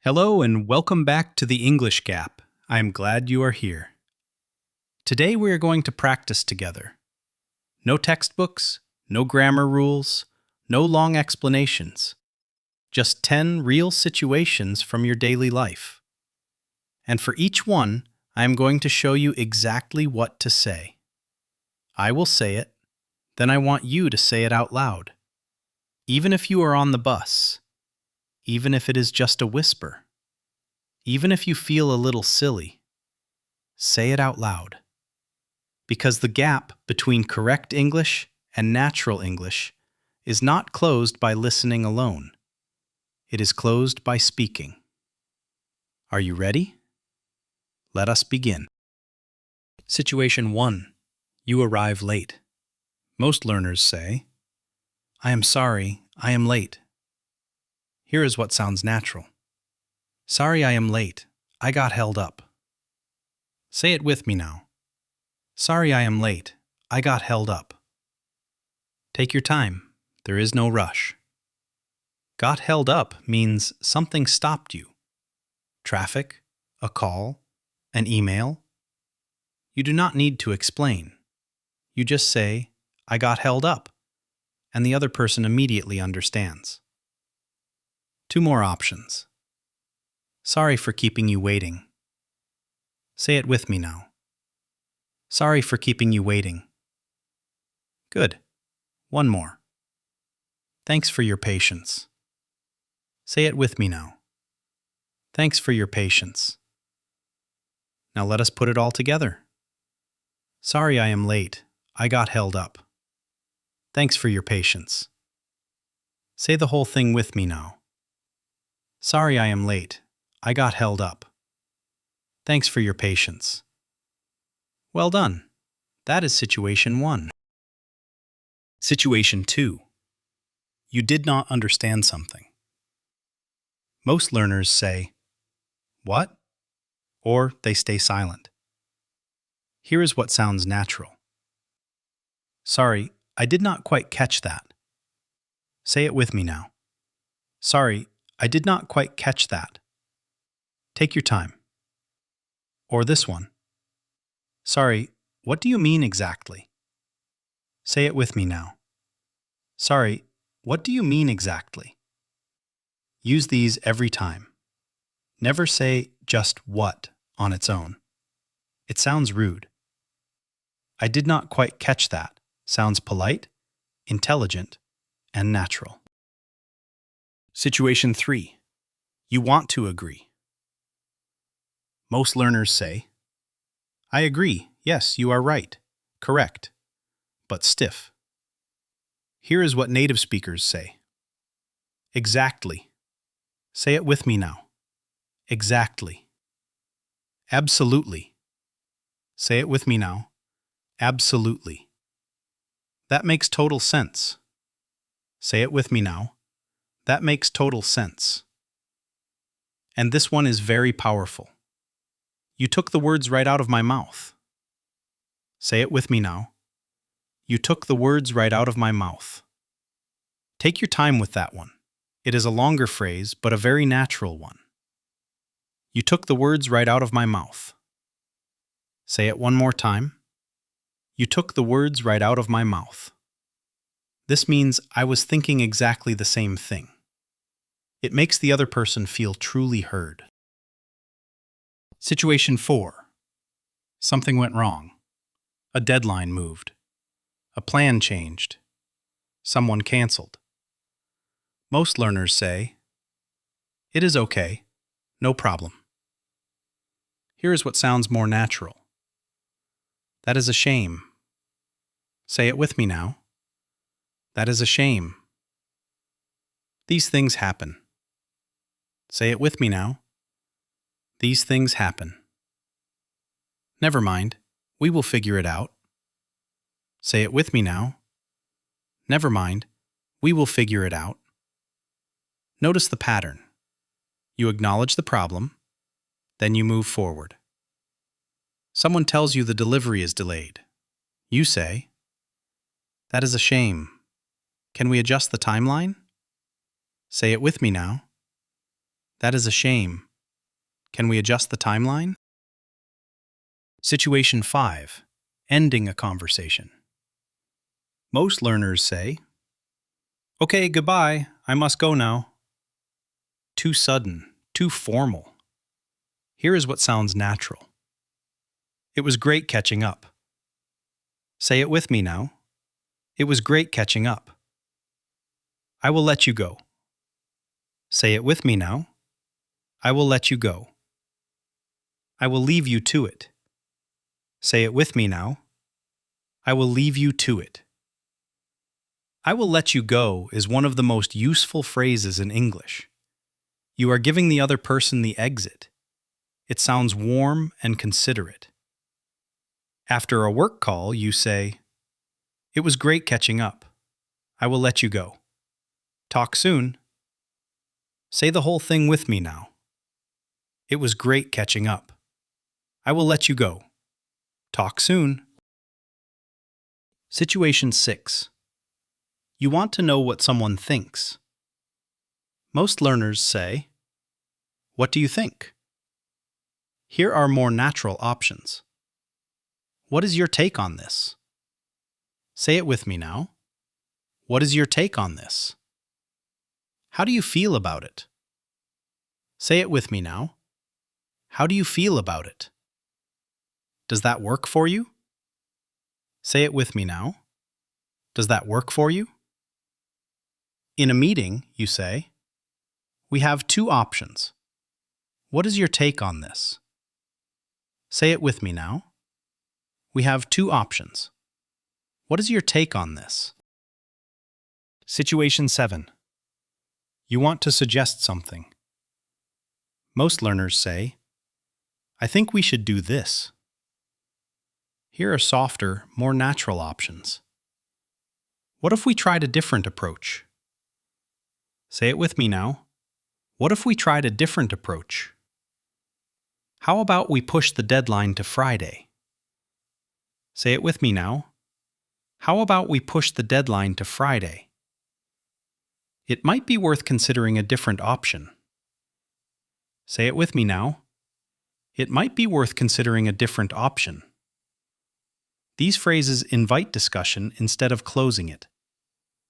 Hello and welcome back to the English Gap. I am glad you are here. Today we are going to practice together. No textbooks, no grammar rules, no long explanations. Just 10 real situations from your daily life. And for each one, I am going to show you exactly what to say. I will say it, then I want you to say it out loud. Even if you are on the bus. Even if it is just a whisper. Even if you feel a little silly. Say it out loud. Because the gap between correct English and natural English is not closed by listening alone. It is closed by speaking. Are you ready? Let us begin. Situation 1. You arrive late. Most learners say, I am sorry, I am late. Here is what sounds natural. Sorry I am late. I got held up. Say it with me now. Sorry I am late. I got held up. Take your time. There is no rush. Got held up means something stopped you. Traffic, a call, an email. You do not need to explain. You just say, I got held up, and the other person immediately understands. 2 more options. Sorry for keeping you waiting. Say it with me now. Sorry for keeping you waiting. Good. 1 more. Thanks for your patience. Say it with me now. Thanks for your patience. Now let us put it all together. Sorry I am late. I got held up. Thanks for your patience. Say the whole thing with me now. Sorry I am late. I got held up. Thanks for your patience. Well done. That is situation 1. Situation 2. You did not understand something. Most learners say, what? Or they stay silent. Here is what sounds natural. Sorry, I did not quite catch that. Say it with me now. Sorry, I did not quite catch that. Take your time. Or this one. Sorry, what do you mean exactly? Say it with me now. Sorry, what do you mean exactly? Use these every time. Never say just what on its own. It sounds rude. I did not quite catch that sounds polite, intelligent, and natural. Situation 3. You want to agree. Most learners say, I agree, yes, you are right, correct, but stiff. Here is what native speakers say. Exactly. Say it with me now. Exactly. Absolutely. Say it with me now. Absolutely. That makes total sense. Say it with me now. That makes total sense. And this one is very powerful. You took the words right out of my mouth. Say it with me now. You took the words right out of my mouth. Take your time with that one. It is a longer phrase, but a very natural one. You took the words right out of my mouth. Say it one more time. You took the words right out of my mouth. This means I was thinking exactly the same thing. It makes the other person feel truly heard. Situation 4. Something went wrong. A deadline moved. A plan changed. Someone canceled. Most learners say, it is okay, no problem. Here is what sounds more natural. That is a shame. Say it with me now. That is a shame. These things happen. Say it with me now. These things happen. Never mind, we will figure it out. Say it with me now. Never mind, we will figure it out. Notice the pattern. You acknowledge the problem, then you move forward. Someone tells you the delivery is delayed. You say, that is a shame. Can we adjust the timeline? Say it with me now. That is a shame. Can we adjust the timeline? Situation 5. Ending a conversation. Most learners say, "Okay, goodbye, I must go now." Too sudden, too formal. Here is what sounds natural. It was great catching up. Say it with me now. It was great catching up. I will let you go. Say it with me now. I will let you go. I will leave you to it. Say it with me now. I will leave you to it. I will let you go is one of the most useful phrases in English. You are giving the other person the exit. It sounds warm and considerate. After a work call, you say, "It was great catching up. I will let you go. Talk soon." Say the whole thing with me now. It was great catching up. I will let you go. Talk soon. Situation 6. You want to know what someone thinks. Most learners say, "What do you think?" Here are more natural options. What is your take on this? Say it with me now. What is your take on this? How do you feel about it? Say it with me now. How do you feel about it? Does that work for you? Say it with me now. Does that work for you? In a meeting, you say, "We have two options. What is your take on this?" Say it with me now. We have two options. What is your take on this? Situation 7. You want to suggest something. Most learners say, "I think we should do this." Here are softer, more natural options. What if we tried a different approach? Say it with me now. What if we tried a different approach? How about we push the deadline to Friday? Say it with me now. How about we push the deadline to Friday? It might be worth considering a different option. Say it with me now. It might be worth considering a different option. These phrases invite discussion instead of closing it.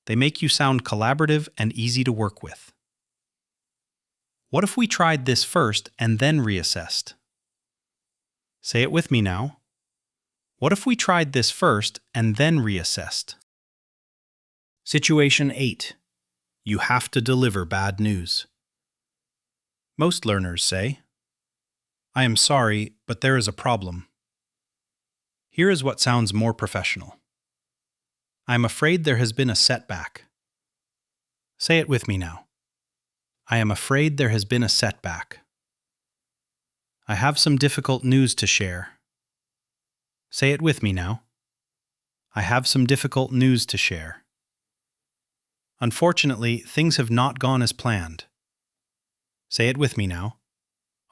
They make you sound collaborative and easy to work with. What if we tried this first and then reassessed? Say it with me now. What if we tried this first and then reassessed? Situation 8. You have to deliver bad news. Most learners say, "I am sorry, but there is a problem." Here is what sounds more professional. I am afraid there has been a setback. Say it with me now. I am afraid there has been a setback. I have some difficult news to share. Say it with me now. I have some difficult news to share. Unfortunately, things have not gone as planned. Say it with me now.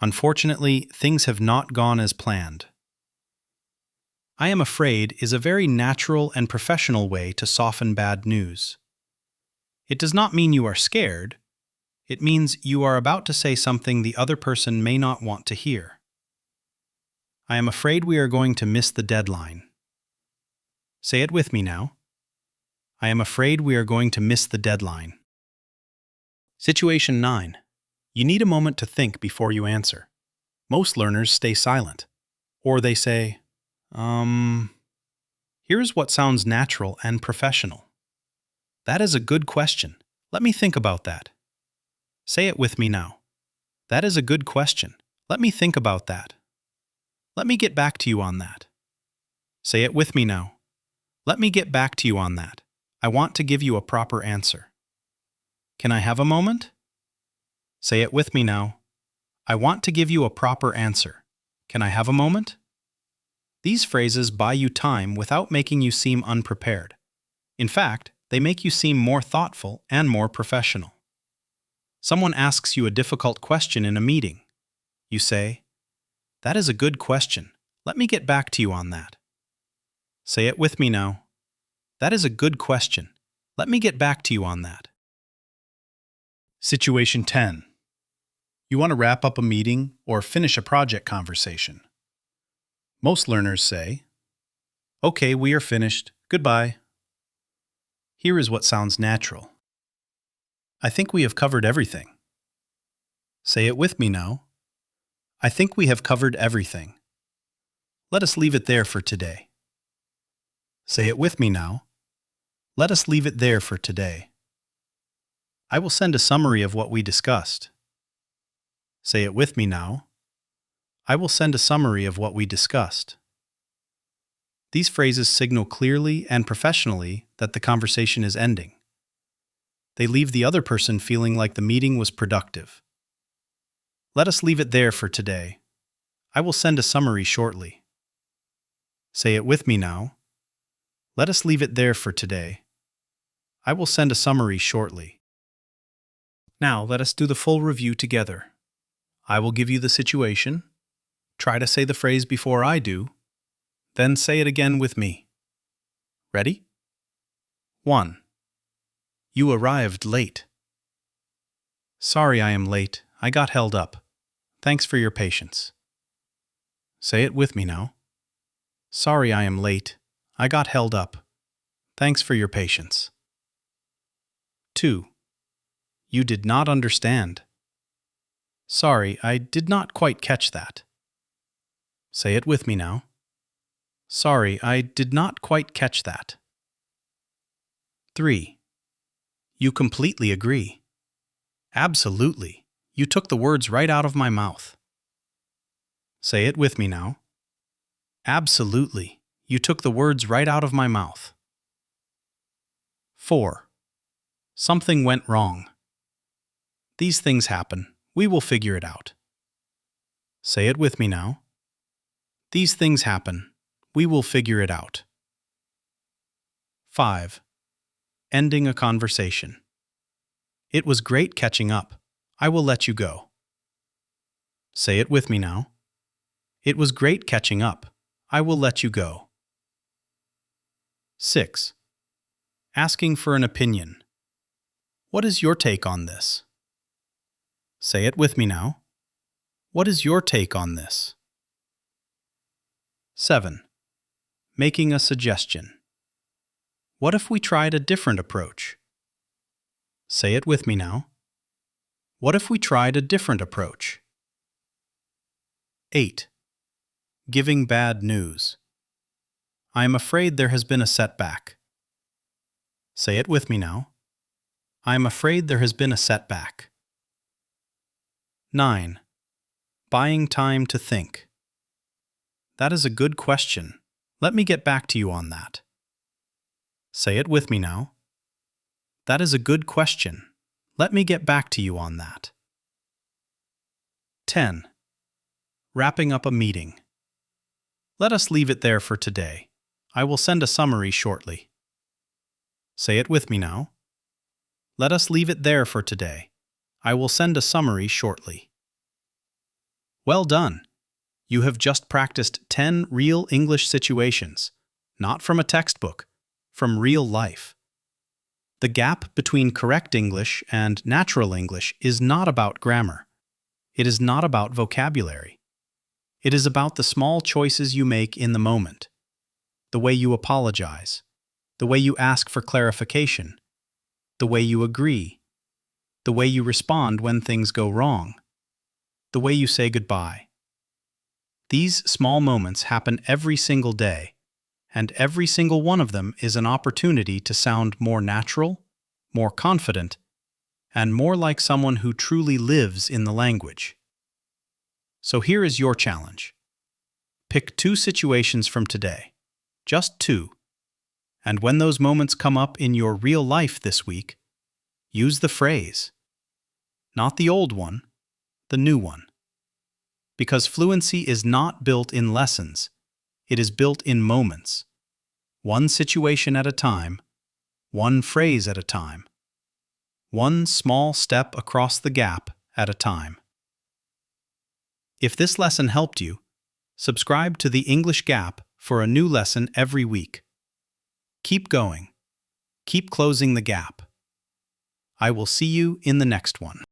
Unfortunately, things have not gone as planned. I am afraid is a very natural and professional way to soften bad news. It does not mean you are scared. It means you are about to say something the other person may not want to hear. I am afraid we are going to miss the deadline. Say it with me now. I am afraid we are going to miss the deadline. Situation 9. You need a moment to think before you answer. Most learners stay silent. Or they say, Here's what sounds natural and professional. That is a good question. Let me think about that. Say it with me now. That is a good question. Let me think about that. Let me get back to you on that. Say it with me now. Let me get back to you on that. I want to give you a proper answer. Can I have a moment? Say it with me now. I want to give you a proper answer. Can I have a moment? These phrases buy you time without making you seem unprepared. In fact, they make you seem more thoughtful and more professional. Someone asks you a difficult question in a meeting. You say, That is a good question. Let me get back to you on that. Say it with me now. That is a good question. Let me get back to you on that. Situation 10. You want to wrap up a meeting or finish a project conversation. Most learners say, "Okay, we are finished. Goodbye." Here is what sounds natural. I think we have covered everything. Say it with me now. I think we have covered everything. Let us leave it there for today. Say it with me now. Let us leave it there for today. I will send a summary of what we discussed. Say it with me now. I will send a summary of what we discussed. These phrases signal clearly and professionally that the conversation is ending. They leave the other person feeling like the meeting was productive. Let us leave it there for today. I will send a summary shortly. Say it with me now. Let us leave it there for today. I will send a summary shortly. Now let us do the full review together. I will give you the situation. Try to say the phrase before I do. Then say it again with me. Ready? 1. You arrived late. Sorry I am late. I got held up. Thanks for your patience. Say it with me now. Sorry I am late. I got held up. Thanks for your patience. 2. You did not understand. Sorry, I did not quite catch that. Say it with me now. Sorry, I did not quite catch that. 3. You completely agree. Absolutely. You took the words right out of my mouth. Say it with me now. Absolutely. You took the words right out of my mouth. 4. Something went wrong. These things happen. We will figure it out. Say it with me now. These things happen. We will figure it out. 5. Ending a conversation. It was great catching up. I will let you go. Say it with me now. It was great catching up. I will let you go. 6. Asking for an opinion. What is your take on this? Say it with me now. What is your take on this? 7. Making a suggestion. What if we tried a different approach? Say it with me now. What if we tried a different approach? 8. Giving bad news. I am afraid there has been a setback. Say it with me now. I am afraid there has been a setback. 9. Buying time to think. That is a good question. Let me get back to you on that. Say it with me now. That is a good question. Let me get back to you on that. 10. Wrapping up a meeting. Let us leave it there for today. I will send a summary shortly. Say it with me now. Let us leave it there for today. I will send a summary shortly. Well done! You have just practiced 10 real English situations, not from a textbook, from real life. The gap between correct English and natural English is not about grammar. It is not about vocabulary. It is about the small choices you make in the moment, the way you apologize, the way you ask for clarification, the way you agree, the way you respond when things go wrong, the way you say goodbye. These small moments happen every single day, and every single one of them is an opportunity to sound more natural, more confident, and more like someone who truly lives in the language. So here is your challenge. Pick 2 situations from today, just 2, and when those moments come up in your real life this week, use the phrase. Not the old one, the new one. Because fluency is not built in lessons, it is built in moments. One situation at a time, one phrase at a time, one small step across the gap at a time. If this lesson helped you, subscribe to the English Gap for a new lesson every week. Keep going. Keep closing the gap. I will see you in the next one.